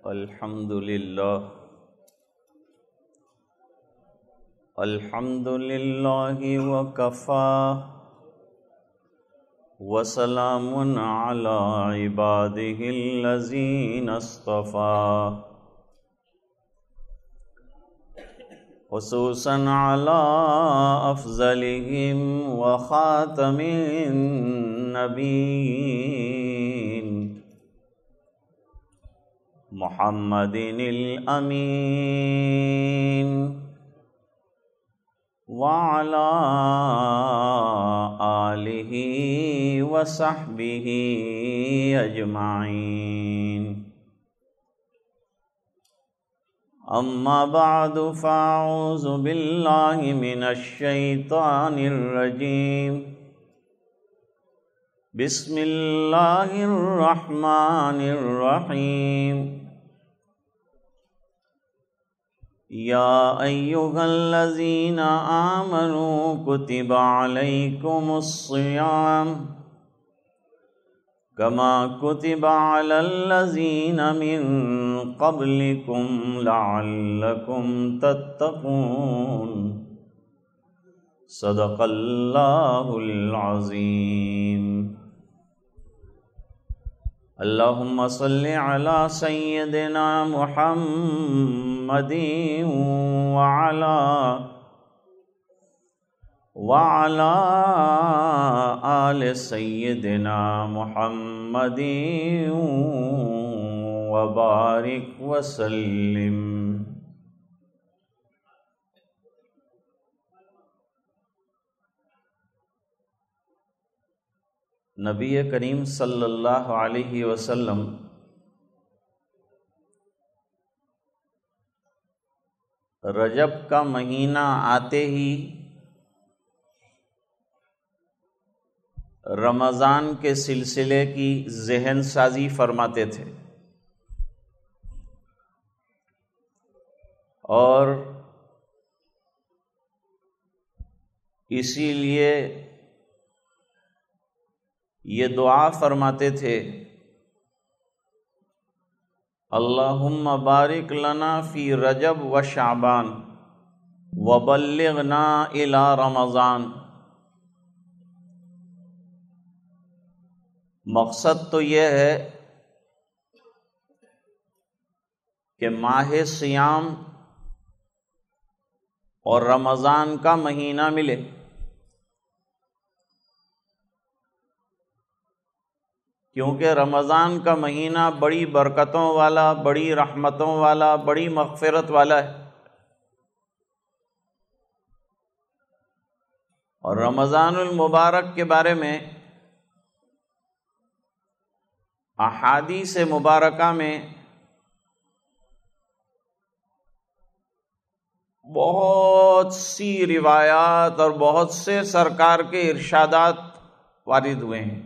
الحمد للہ وکفى وسلام علی عباده الذین اصطفى خصوصا علی افضلهم وخاتم النبیین محمد الامین وعلى آلہ وصحبہ اجمعین اما بعد فاعوذ باللہ من الشیطان الرجیم بسم اللہ الرحمن الرحیم یا ایہا الذین آمنوا کتب علیکم الصیام کما کتب علی الذین من قبلکم لعلکم تتقون صدق اللہ العظیم اللہم صل علی سیدنا محمد وعلی آل سیدنا محمد وبارک وسلم۔ نبی کریم صلی اللہ علیہ وسلم رجب کا مہینہ آتے ہی رمضان کے سلسلے کی ذہن سازی فرماتے تھے، اور اسی لیے یہ دعا فرماتے تھے، اللہم بارک لنا فی رجب و شعبان وبلغنا الی رمضان۔ مقصد تو یہ ہے کہ ماہ صیام اور رمضان کا مہینہ ملے، کیونکہ رمضان کا مہینہ بڑی برکتوں والا، بڑی رحمتوں والا، بڑی مغفرت والا ہے، اور رمضان المبارک کے بارے میں احادیث مبارکہ میں بہت سی روایات اور بہت سے سرکار کے ارشادات وارد ہوئے ہیں۔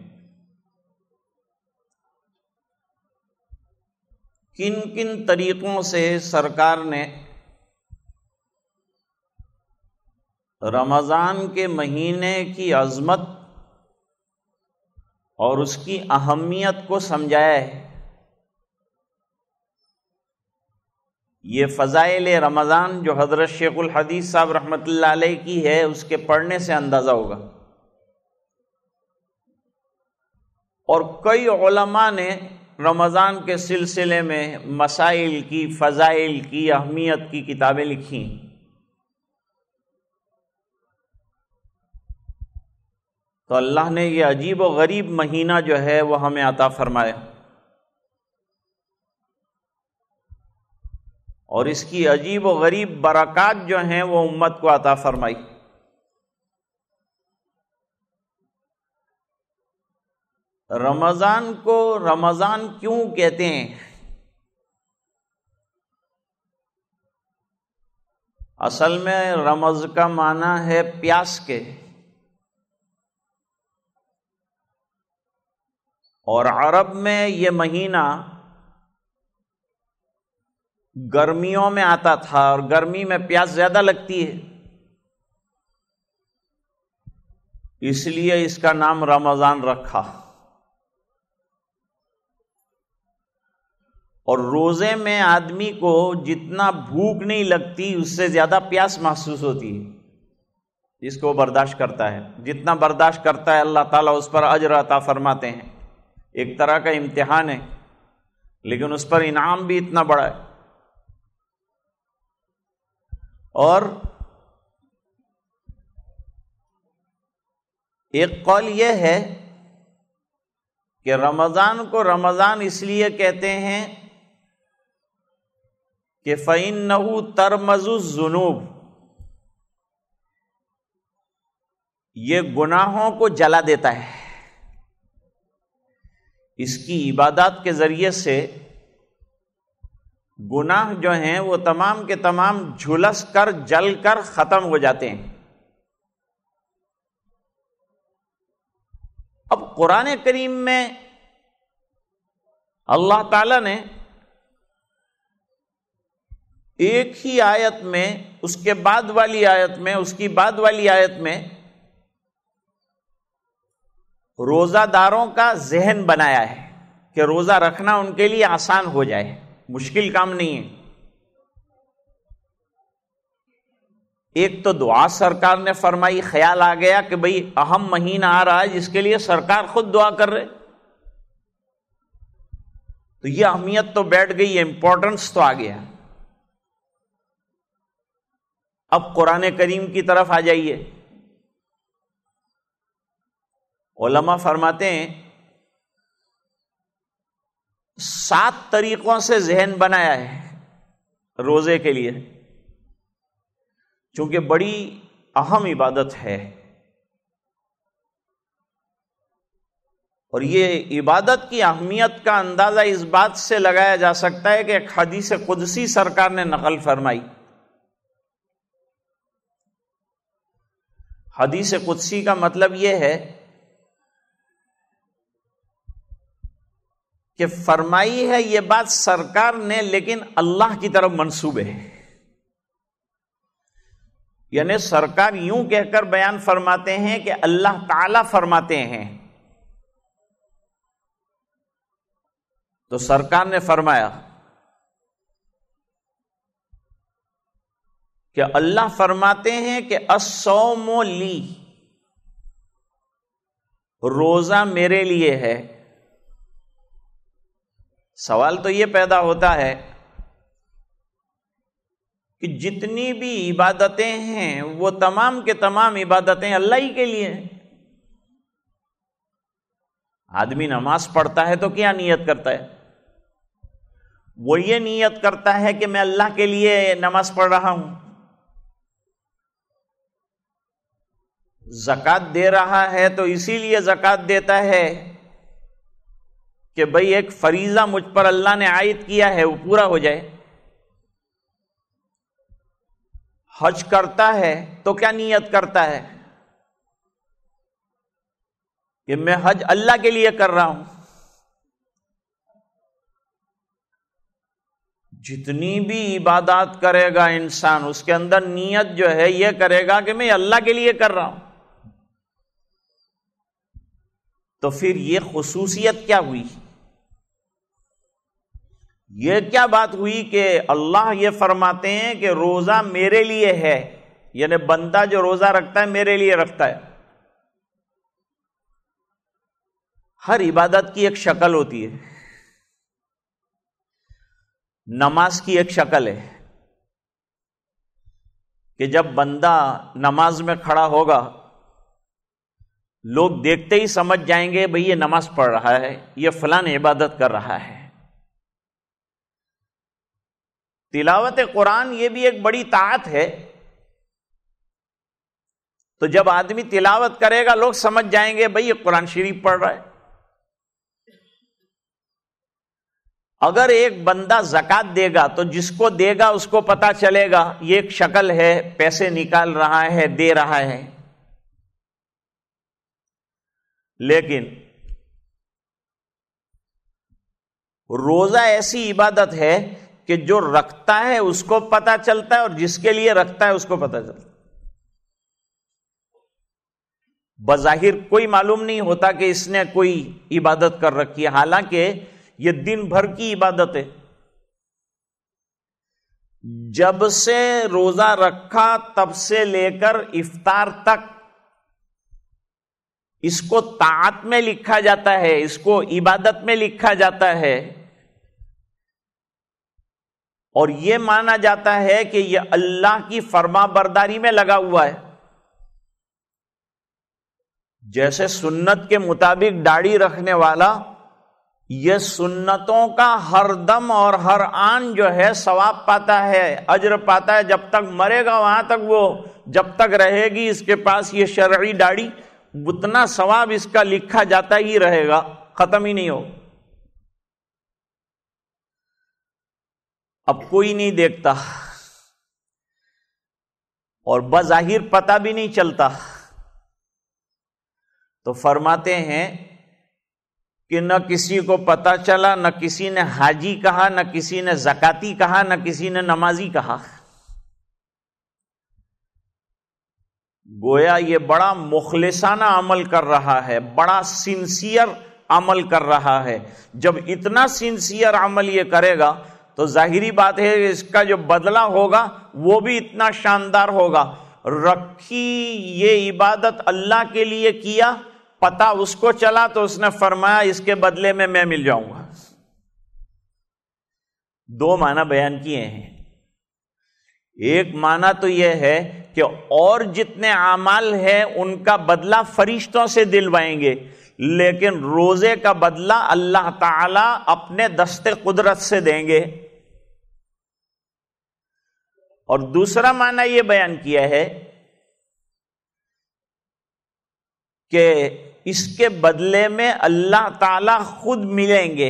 کن کن طریقوں سے سرکار نے رمضان کے مہینے کی عظمت اور اس کی اہمیت کو سمجھایا ہے۔ یہ فضائل رمضان جو حضرت شیخ الحدیث صاحب رحمۃ اللہ علیہ کی ہے، اس کے پڑھنے سے اندازہ ہوگا، اور کئی علماء نے رمضان کے سلسلے میں مسائل کی، فضائل کی، اہمیت کی کتابیں لکھی۔ تو اللہ نے یہ عجیب و غریب مہینہ جو ہے وہ ہمیں عطا فرمایا، اور اس کی عجیب و غریب برکات جو ہیں وہ امت کو عطا فرمائی۔ رمضان کو رمضان کیوں کہتے ہیں؟ اصل میں رمض کا معنی ہے پیاس کے، اور عرب میں یہ مہینہ گرمیوں میں آتا تھا، اور گرمی میں پیاس زیادہ لگتی ہے، اس لیے اس کا نام رمضان رکھا۔ اور روزے میں آدمی کو جتنا بھوک نہیں لگتی اس سے زیادہ پیاس محسوس ہوتی ہے، جس کو وہ برداشت کرتا ہے۔ جتنا برداشت کرتا ہے اللہ تعالیٰ اس پر اجر عطا فرماتے ہیں۔ ایک طرح کا امتحان ہے، لیکن اس پر انعام بھی اتنا بڑا ہے۔ اور ایک قول یہ ہے کہ رمضان کو رمضان اس لیے کہتے ہیں کہ فَإِنَّهُ تَرْمَزُ الذُّنُوبَ، یہ گناہوں کو جلا دیتا ہے۔ اس کی عبادات کے ذریعے سے گناہ جو ہیں وہ تمام کے تمام جھلس کر جل کر ختم ہو جاتے ہیں۔ اب قرآن کریم میں اللہ تعالی نے ایک ہی آیت میں، اس کے بعد والی آیت میں، اس کی بعد والی آیت میں روزہ داروں کا ذہن بنایا ہے کہ روزہ رکھنا ان کے لیے آسان ہو جائے، مشکل کام نہیں ہے۔ ایک تو دعا سرکار نے فرمائی، خیال آ گیا کہ بھئی اہم مہینہ آ رہا ہے جس کے لیے سرکار خود دعا کر رہے، تو یہ اہمیت تو بیٹھ گئی، یہ امپورٹنس تو آ گیا۔ اب قرآن کریم کی طرف آ جائیے۔ علماء فرماتے ہیں 7 طریقوں سے ذہن بنایا ہے روزے کے لیے، چونکہ بڑی اہم عبادت ہے، اور یہ عبادت کی اہمیت کا اندازہ اس بات سے لگایا جا سکتا ہے کہ ایک حدیث قدسی سرکار نے نقل فرمائی۔ حدیث قدسی کا مطلب یہ ہے کہ فرمائی ہے یہ بات سرکار نے، لیکن اللہ کی طرف منسوب ہے، یعنی سرکار یوں کہہ کر بیان فرماتے ہیں کہ اللہ تعالی فرماتے ہیں۔ تو سرکار نے فرمایا کہ اللہ فرماتے ہیں کہ الصوم لی، روزہ میرے لیے ہے۔ سوال تو یہ پیدا ہوتا ہے کہ جتنی بھی عبادتیں ہیں وہ تمام کے تمام عبادتیں اللہ ہی کے لیے ہیں۔ آدمی نماز پڑھتا ہے تو کیا نیت کرتا ہے؟ وہ یہ نیت کرتا ہے کہ میں اللہ کے لیے نماز پڑھ رہا ہوں۔ زکوٰۃ دے رہا ہے تو اسی لیے زکوٰۃ دیتا ہے کہ بھئی ایک فریضہ مجھ پر اللہ نے عائد کیا ہے وہ پورا ہو جائے۔ حج کرتا ہے تو کیا نیت کرتا ہے کہ میں حج اللہ کے لیے کر رہا ہوں۔ جتنی بھی عبادات کرے گا انسان، اس کے اندر نیت جو ہے یہ کرے گا کہ میں اللہ کے لیے کر رہا ہوں۔ تو پھر یہ خصوصیت کیا ہوئی؟ یہ کیا بات ہوئی کہ اللہ یہ فرماتے ہیں کہ روزہ میرے لیے ہے، یعنی بندہ جو روزہ رکھتا ہے میرے لیے رکھتا ہے۔ ہر عبادت کی ایک شکل ہوتی ہے، نماز کی ایک شکل ہے کہ جب بندہ نماز میں کھڑا ہوگا لوگ دیکھتے ہی سمجھ جائیں گے بھئی یہ نماز پڑھ رہا ہے، یہ فلاں عبادت کر رہا ہے۔ تلاوت قرآن یہ بھی ایک بڑی طاعت ہے، تو جب آدمی تلاوت کرے گا لوگ سمجھ جائیں گے بھئی یہ قرآن شریف پڑھ رہا ہے۔ اگر ایک بندہ زکوٰۃ دے گا تو جس کو دے گا اس کو پتا چلے گا یہ ایک شکل ہے، پیسے نکال رہا ہے، دے رہا ہے۔ لیکن روزہ ایسی عبادت ہے کہ جو رکھتا ہے اس کو پتا چلتا ہے اور جس کے لیے رکھتا ہے اس کو پتا چلتا ہے۔ بظاہر کوئی معلوم نہیں ہوتا کہ اس نے کوئی عبادت کر رکھی ہے، حالانکہ یہ دن بھر کی عبادت ہے۔ جب سے روزہ رکھا تب سے لے کر افطار تک اس کو طاعت میں لکھا جاتا ہے، اس کو عبادت میں لکھا جاتا ہے، اور یہ مانا جاتا ہے کہ یہ اللہ کی فرما برداری میں لگا ہوا ہے۔ جیسے سنت کے مطابق داڑھی رکھنے والا یہ سنتوں کا ہر دم اور ہر آن جو ہے ثواب پاتا ہے، اجر پاتا ہے، جب تک مرے گا وہاں تک وہ جب تک رہے گی اس کے پاس یہ شرعی داڑھی، اتنا ثواب اس کا لکھا جاتا ہی رہے گا، ختم ہی نہیں ہو۔ اب کوئی نہیں دیکھتا اور بظاہر پتہ بھی نہیں چلتا، تو فرماتے ہیں کہ نہ کسی کو پتہ چلا، نہ کسی نے حاجی کہا، نہ کسی نے زکاتی کہا، نہ کسی نے نمازی کہا۔ گویا یہ بڑا مخلصانہ عمل کر رہا ہے، بڑا سنسیئر عمل کر رہا ہے۔ جب اتنا سنسیئر عمل یہ کرے گا تو ظاہری بات ہے اس کا جو بدلہ ہوگا وہ بھی اتنا شاندار ہوگا۔ رکھی یہ عبادت اللہ کے لیے کیا، پتہ اس کو چلا تو اس نے فرمایا اس کے بدلے میں مل جاؤں گا۔ دو معنی بیان کیے ہیں۔ ایک معنی تو یہ ہے کہ اور جتنے اعمال ہیں ان کا بدلہ فرشتوں سے دلوائیں گے، لیکن روزے کا بدلہ اللہ تعالی اپنے دست قدرت سے دیں گے۔ اور دوسرا معنی یہ بیان کیا ہے کہ اس کے بدلے میں اللہ تعالی خود ملیں گے۔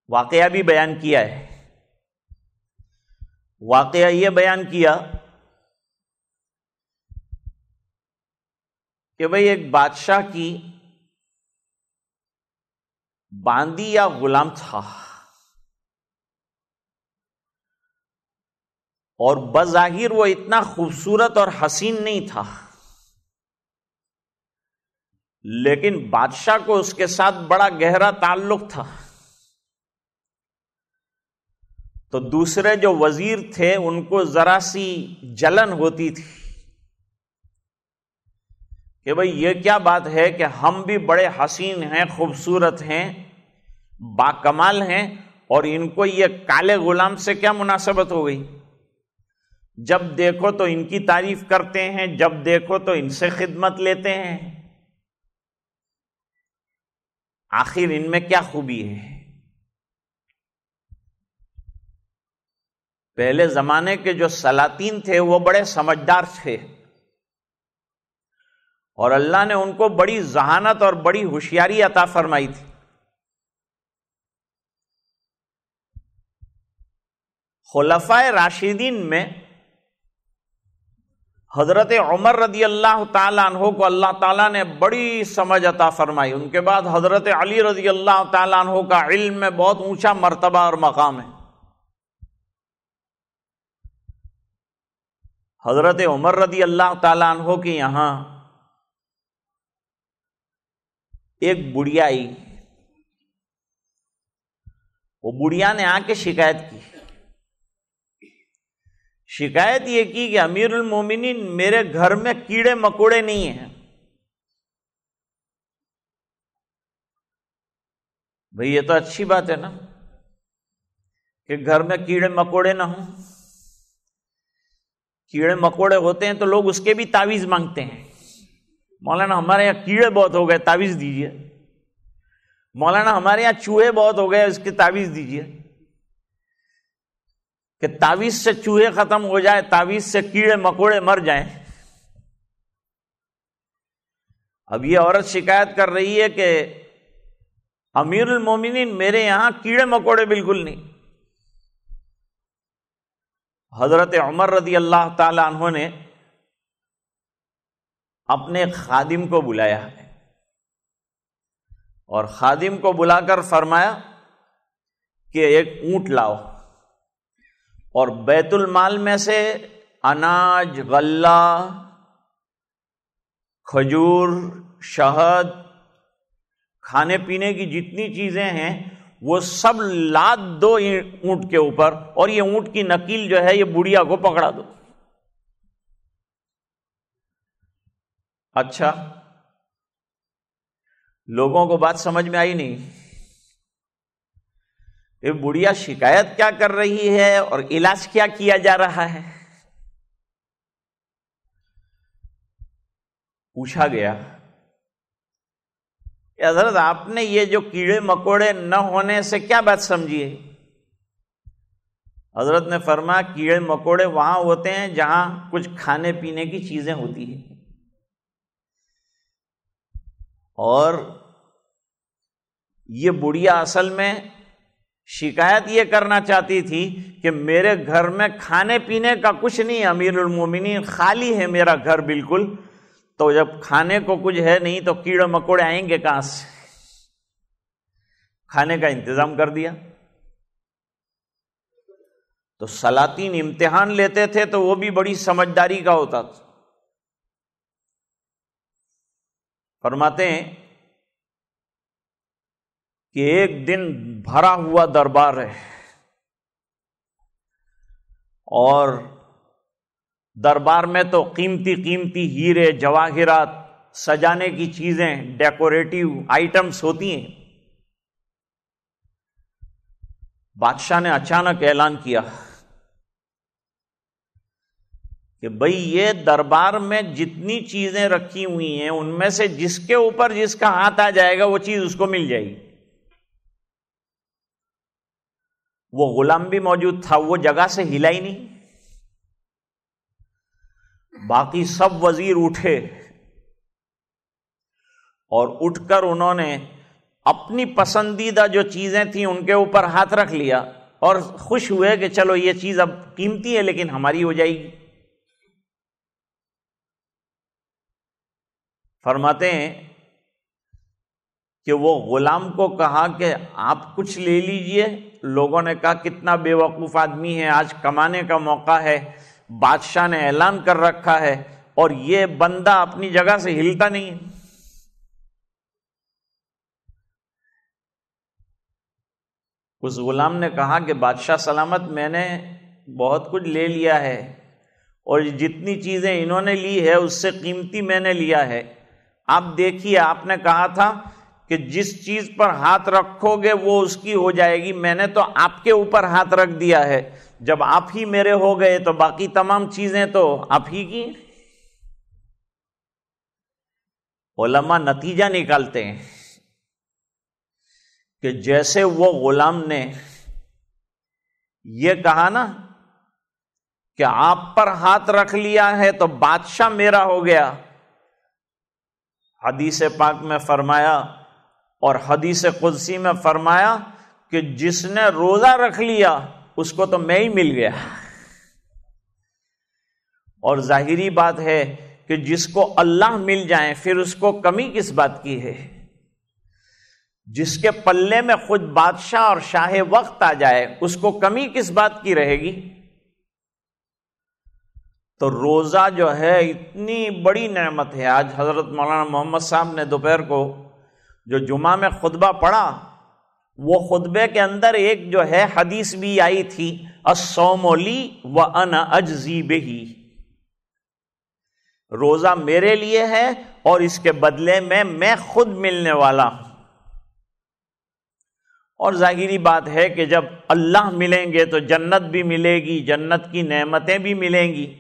واقعہ بھی بیان کیا ہے۔ واقعہ یہ بیان کیا کہ بھئی ایک بادشاہ کی باندی یا غلام تھا، اور بظاہر وہ اتنا خوبصورت اور حسین نہیں تھا، لیکن بادشاہ کو اس کے ساتھ بڑا گہرا تعلق تھا۔ تو دوسرے جو وزیر تھے ان کو ذرا سی جلن ہوتی تھی کہ بھئی یہ کیا بات ہے کہ ہم بھی بڑے حسین ہیں، خوبصورت ہیں، باکمال ہیں، اور ان کو یہ کالے غلام سے کیا مناسبت ہو گئی؟ جب دیکھو تو ان کی تعریف کرتے ہیں، جب دیکھو تو ان سے خدمت لیتے ہیں، آخر ان میں کیا خوبی ہے؟ پہلے زمانے کے جو سلاطین تھے وہ بڑے سمجھدار تھے، اور اللہ نے ان کو بڑی ذہانت اور بڑی ہوشیاری عطا فرمائی تھی۔ خلفائے راشدین میں حضرت عمر رضی اللہ تعالیٰ عنہ کو اللہ تعالیٰ نے بڑی سمجھ عطا فرمائی۔ ان کے بعد حضرت علی رضی اللہ تعالیٰ عنہ کا علم میں بہت اونچا مرتبہ اور مقام ہے۔ حضرت عمر رضی اللہ تعالیٰ عنہ کے یہاں ایک بڑھیا آئی، وہ بڑھیا نے آ کے شکایت کی۔ شکایت یہ کی کہ امیر المومنین میرے گھر میں کیڑے مکوڑے نہیں ہیں۔ بھئی یہ تو اچھی بات ہے نا کہ گھر میں کیڑے مکوڑے نہ ہوں۔ کیڑے مکوڑے ہوتے ہیں تو لوگ اس کے بھی تعویذ مانگتے ہیں، مولانا ہمارے یہاں کیڑے بہت ہو گئے تعویذ دیجیے، مولانا ہمارے یہاں چوہے بہت ہو گئے اس کی تعویذ دیجیے، کہ تعویذ سے چوہے ختم ہو جائے، تعویذ سے کیڑے مکوڑے مر جائیں۔ اب یہ عورت شکایت کر رہی ہے کہ امیر المومنین میرے یہاں کیڑے مکوڑے بالکل نہیں۔ حضرت عمر رضی اللہ تعالی عنہ نے اپنے خادم کو بلایا اور خادم کو بلا کر فرمایا کہ ایک اونٹ لاؤ اور بیت المال میں سے اناج، غلہ، کھجور، شہد، کھانے پینے کی جتنی چیزیں ہیں وہ سب لاد دو اونٹ کے اوپر اور یہ اونٹ کی نکیل جو ہے یہ بڑھیا کو پکڑا دو. اچھا، لوگوں کو بات سمجھ میں آئی نہیں. یہ بڑھیا شکایت کیا کر رہی ہے اور علاج کیا کیا جا رہا ہے؟ پوچھا گیا کہ حضرت آپ نے یہ جو کیڑے مکوڑے نہ ہونے سے کیا بات سمجھی ہے؟ حضرت نے فرمایا کیڑے مکوڑے وہاں ہوتے ہیں جہاں کچھ کھانے پینے کی چیزیں ہوتی ہیں، اور یہ بڑھیا اصل میں شکایت یہ کرنا چاہتی تھی کہ میرے گھر میں کھانے پینے کا کچھ نہیں، امیر المومنین خالی ہے میرا گھر بالکل، تو جب کھانے کو کچھ ہے نہیں تو کیڑے مکوڑے آئیں گے کہاں سے؟ کھانے کا انتظام کر دیا. تو سلاطین امتحان لیتے تھے تو وہ بھی بڑی سمجھداری کا ہوتا تھا. فرماتے ہیں کہ ایک دن بھرا ہوا دربار ہے اور دربار میں تو قیمتی قیمتی ہیرے جواہرات سجانے کی چیزیں ڈیکوریٹو آئٹمز ہوتی ہیں. بادشاہ نے اچانک اعلان کیا کہ بھئی یہ دربار میں جتنی چیزیں رکھی ہوئی ہیں ان میں سے جس کے اوپر جس کا ہاتھ آ جائے گا وہ چیز اس کو مل جائے گی. وہ غلام بھی موجود تھا، وہ جگہ سے ہلا ہی نہیں. باقی سب وزیر اٹھے اور اٹھ کر انہوں نے اپنی پسندیدہ جو چیزیں تھیں ان کے اوپر ہاتھ رکھ لیا اور خوش ہوئے کہ چلو یہ چیز اب قیمتی ہے لیکن ہماری ہو جائے گی. فرماتے ہیں کہ وہ غلام کو کہا کہ آپ کچھ لے لیجئے. لوگوں نے کہا کتنا بے وقوف آدمی ہے، آج کمانے کا موقع ہے، بادشاہ نے اعلان کر رکھا ہے اور یہ بندہ اپنی جگہ سے ہلتا نہیں ہے. اس غلام نے کہا کہ بادشاہ سلامت، میں نے بہت کچھ لے لیا ہے اور جتنی چیزیں انہوں نے لی ہے اس سے قیمتی میں نے لیا ہے. آپ دیکھیے، آپ نے کہا تھا کہ جس چیز پر ہاتھ رکھو گے وہ اس کی ہو جائے گی، میں نے تو آپ کے اوپر ہاتھ رکھ دیا ہے. جب آپ ہی میرے ہو گئے تو باقی تمام چیزیں تو آپ ہی کی. علماء نتیجہ نکالتے ہیں کہ جیسے وہ غلام نے یہ کہا نا کہ آپ پر ہاتھ رکھ لیا ہے تو بادشاہ میرا ہو گیا، حدیث پاک میں فرمایا اور حدیث قدسی میں فرمایا کہ جس نے روزہ رکھ لیا اس کو تو میں ہی مل گیا. اور ظاہری بات ہے کہ جس کو اللہ مل جائیں پھر اس کو کمی کس بات کی ہے؟ جس کے پلے میں خود بادشاہ اور شاہ وقت آ جائے اس کو کمی کس بات کی رہے گی؟ تو روزہ جو ہے اتنی بڑی نعمت ہے. آج حضرت مولانا محمد صاحب نے دوپہر کو جو جمعہ میں خطبہ پڑھا، وہ خطبے کے اندر ایک جو ہے حدیث بھی آئی تھی، الصوم لی وانا اجزی بہ، روزہ میرے لیے ہے اور اس کے بدلے میں خود ملنے والا ہوں. اور ظاہری بات ہے کہ جب اللہ ملیں گے تو جنت بھی ملے گی، جنت کی نعمتیں بھی ملیں گی،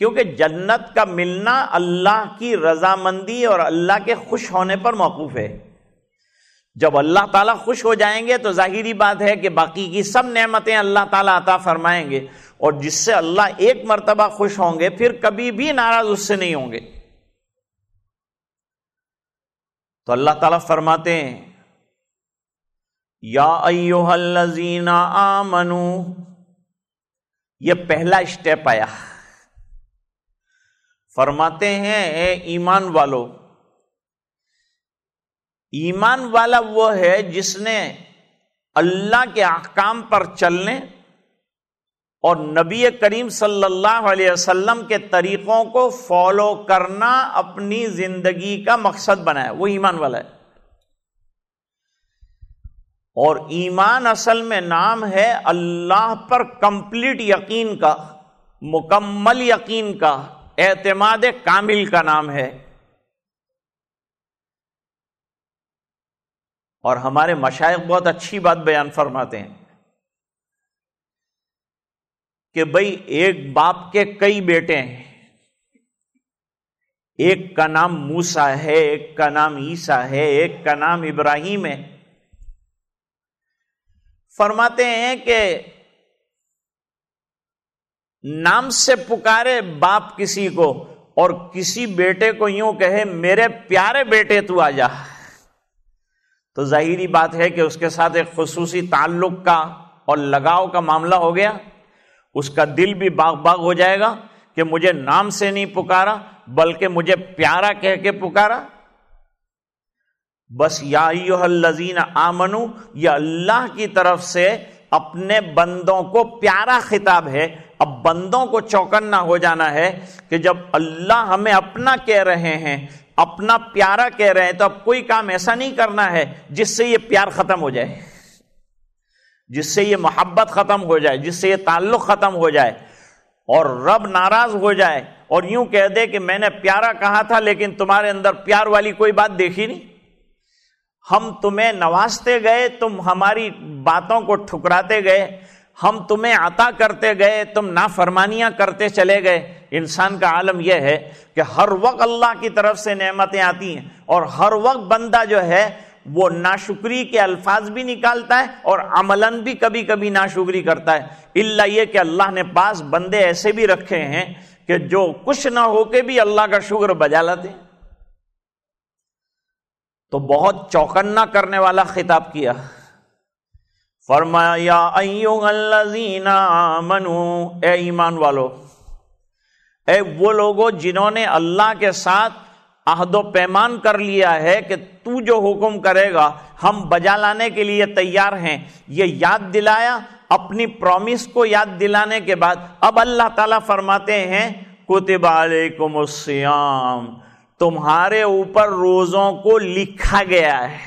کیونکہ جنت کا ملنا اللہ کی رضامندی اور اللہ کے خوش ہونے پر موقوف ہے. جب اللہ تعالیٰ خوش ہو جائیں گے تو ظاہری بات ہے کہ باقی کی سب نعمتیں اللہ تعالیٰ عطا فرمائیں گے، اور جس سے اللہ ایک مرتبہ خوش ہوں گے پھر کبھی بھی ناراض اس سے نہیں ہوں گے. تو اللہ تعالیٰ فرماتے ہیں یا ایھا الذین آمنو، یہ پہلا اسٹیپ آیا. فرماتے ہیں اے ایمان والو. ایمان والا وہ ہے جس نے اللہ کے احکام پر چلنے اور نبی کریم صلی اللہ علیہ وسلم کے طریقوں کو فالو کرنا اپنی زندگی کا مقصد بنایا، وہ ایمان والا ہے. اور ایمان اصل میں نام ہے اللہ پر کمپلیٹ یقین کا، مکمل یقین کا، اعتماد کامل کا نام ہے۔ اور ہمارے مشائخ بہت اچھی بات بیان فرماتے ہیں کہ بھئی ایک باپ کے کئی بیٹے ہیں، ایک کا نام موسیٰ ہے، ایک کا نام عیسیٰ ہے، ایک کا نام ابراہیم ہے۔ فرماتے ہیں کہ نام سے پکارے باپ کسی کو اور کسی بیٹے کو یوں کہے میرے پیارے بیٹے تو آ جا، تو ظاہری بات ہے کہ اس کے ساتھ ایک خصوصی تعلق کا اور لگاؤ کا معاملہ ہو گیا، اس کا دل بھی باغ باغ ہو جائے گا کہ مجھے نام سے نہیں پکارا بلکہ مجھے پیارا کہہ کے پکارا۔ بس یا ایھا الذین آمنو، یہ اللہ کی طرف سے اپنے بندوں کو پیارا خطاب ہے۔ اب بندوں کو چوکنا ہو جانا ہے کہ جب اللہ ہمیں اپنا کہہ رہے ہیں، اپنا پیارا کہہ رہے ہیں، تو اب کوئی کام ایسا نہیں کرنا ہے جس سے یہ پیار ختم ہو جائے، جس سے یہ محبت ختم ہو جائے، جس سے یہ تعلق ختم ہو جائے اور رب ناراض ہو جائے اور یوں کہہ دے کہ میں نے پیارا کہا تھا لیکن تمہارے اندر پیار والی کوئی بات دیکھی نہیں، ہم تمہیں نوازتے گئے، تم ہماری باتوں کو ٹھکراتے گئے، ہم تمہیں عطا کرتے گئے، تم نافرمانیاں کرتے چلے گئے۔ انسان کا عالم یہ ہے کہ ہر وقت اللہ کی طرف سے نعمتیں آتی ہیں اور ہر وقت بندہ جو ہے وہ ناشکری کے الفاظ بھی نکالتا ہے اور عملاً بھی کبھی کبھی ناشکری کرتا ہے، الا یہ کہ اللہ نے پاس بندے ایسے بھی رکھے ہیں کہ جو کچھ نہ ہو کے بھی اللہ کا شکر بجا لاتے ہیں۔ تو بہت چوکنا کرنے والا خطاب کیا، فرمایا یا ایھا الذین آمنوا، اے ایمان والو، اے وہ لوگوں جنہوں نے اللہ کے ساتھ عہد و پیمان کر لیا ہے کہ تو جو حکم کرے گا ہم بجا لانے کے لیے تیار ہیں، یہ یاد دلایا۔ اپنی پرومس کو یاد دلانے کے بعد اب اللہ تعالیٰ فرماتے ہیں کتب علیکم الصیام، تمہارے اوپر روزوں کو لکھا گیا ہے۔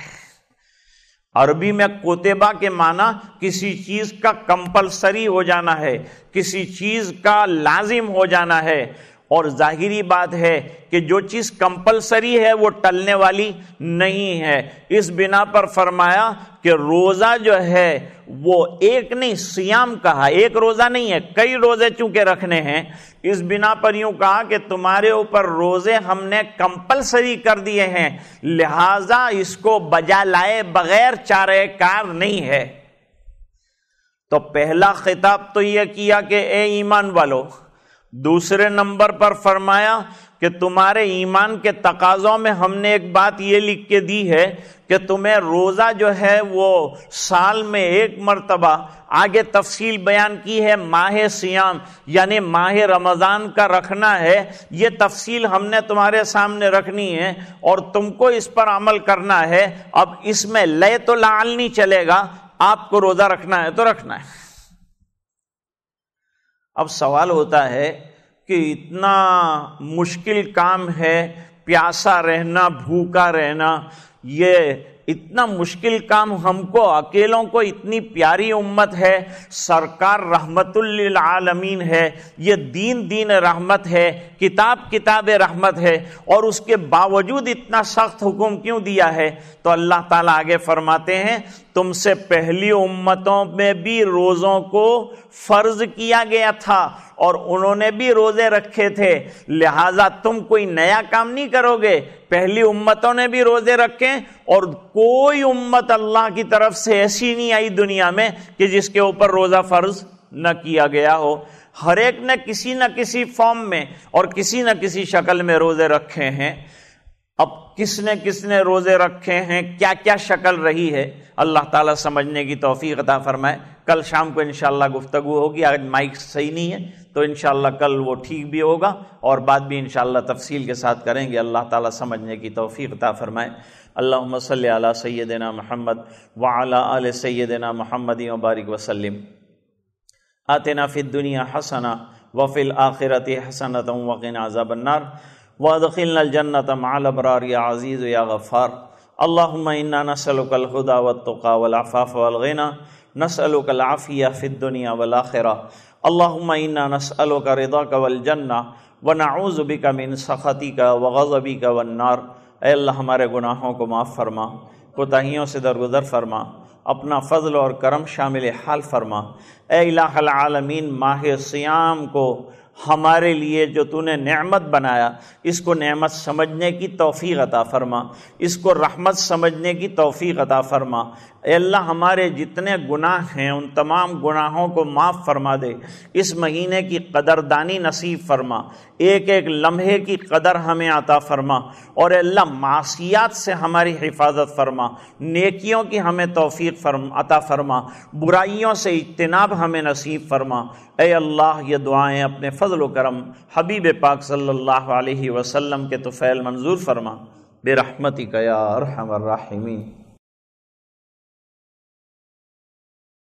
عربی میں کتبہ کے معنی کسی چیز کا کمپلسری ہو جانا ہے، کسی چیز کا لازم ہو جانا ہے، اور ظاہری بات ہے کہ جو چیز کمپلسری ہے وہ ٹلنے والی نہیں ہے۔ اس بنا پر فرمایا کہ روزہ جو ہے وہ ایک نہیں، صیام کہا، ایک روزہ نہیں ہے، کئی روزے چونکہ رکھنے ہیں، اس بنا پر یوں کہا کہ تمہارے اوپر روزے ہم نے کمپلسری کر دیے ہیں، لہذا اس کو بجا لائے بغیر چارہ کار نہیں ہے۔ تو پہلا خطاب تو یہ کیا کہ اے ایمان والو، دوسرے نمبر پر فرمایا کہ تمہارے ایمان کے تقاضوں میں ہم نے ایک بات یہ لکھ کے دی ہے کہ تمہیں روزہ جو ہے وہ سال میں ایک مرتبہ، آگے تفصیل بیان کی ہے، ماہ سیام یعنی ماہ رمضان کا رکھنا ہے۔ یہ تفصیل ہم نے تمہارے سامنے رکھنی ہے اور تم کو اس پر عمل کرنا ہے۔ اب اس میں لے تو لعل نہیں چلے گا، آپ کو روزہ رکھنا ہے تو رکھنا ہے۔ اب سوال ہوتا ہے کہ اتنا مشکل کام ہے پیاسا رہنا، بھوکا رہنا، یہ اتنا مشکل کام ہم کو اکیلوں کو، اتنی پیاری امت ہے، سرکار رحمت للعالمین ہے، یہ دین رحمت ہے، کتاب رحمت ہے، اور اس کے باوجود اتنا سخت حکم کیوں دیا ہے؟ تو اللہ تعالیٰ آگے فرماتے ہیں تم سے پہلی امتوں میں بھی روزوں کو فرض کیا گیا تھا اور انہوں نے بھی روزے رکھے تھے، لہٰذا تم کوئی نیا کام نہیں کرو گے، پہلی امتوں نے بھی روزے رکھے اور کوئی امت اللہ کی طرف سے ایسی نہیں آئی دنیا میں کہ جس کے اوپر روزہ فرض نہ کیا گیا ہو۔ ہر ایک نے کسی نہ کسی فارم میں اور کسی نہ کسی شکل میں روزے رکھے ہیں۔ اب کس نے روزے رکھے ہیں، کیا کیا شکل رہی ہے، اللہ تعالیٰ سمجھنے کی توفیق عطا فرمائے۔ کل شام کو انشاءاللہ گفتگو ہوگی، آج مائک صحیح نہیں ہے تو انشاءاللہ کل وہ ٹھیک بھی ہوگا اور بات بھی انشاءاللہ تفصیل کے ساتھ کریں گے۔ اللہ تعالیٰ سمجھنے کی توفیق عطا فرمائے۔ اللہم صلی علی سیدنا محمد وعلی آل سیدنا محمد وبارک وسلم۔ آتنا فی الدنیا حسنہ وفی الآخرۃ حسنۃ وقنا عذاب النار وادخلنا الجنۃ مع الابرار یا عزیز یا غفار۔ اللہم انا نسألک الہدی والتقی والعفاف والغنی، نسألک العافیہ فی الدنیا والآخرہ، اللہم انا نسألک رضاک والجنہ ونعوذ بک من سخطک وغضبک والنار۔ اے اللہ ہمارے گناہوں کو معاف فرما، کوتاہیوں سے درگزر فرما، اپنا فضل اور کرم شامل حال فرما۔ اے الہ العالمین، ماہ صیام کو ہمارے لیے جو تو نے نعمت بنایا، اس کو نعمت سمجھنے کی توفیق عطا فرما، اس کو رحمت سمجھنے کی توفیق عطا فرما۔ اے اللہ ہمارے جتنے گناہ ہیں ان تمام گناہوں کو معاف فرما دے، اس مہینے کی قدردانی نصیب فرما، ایک ایک لمحے کی قدر ہمیں عطا فرما، اور اے اللہ معصیات سے ہماری حفاظت فرما، نیکیوں کی ہمیں توفیق عطا فرما، برائیوں سے اجتناب ہمیں نصیب فرما۔ اے اللہ یہ دعائیں اپنے فضل و کرم حبیب پاک صلی اللہ علیہ وسلم کے طفیل منظور فرما، برحمتک یا ارحم الراحمین۔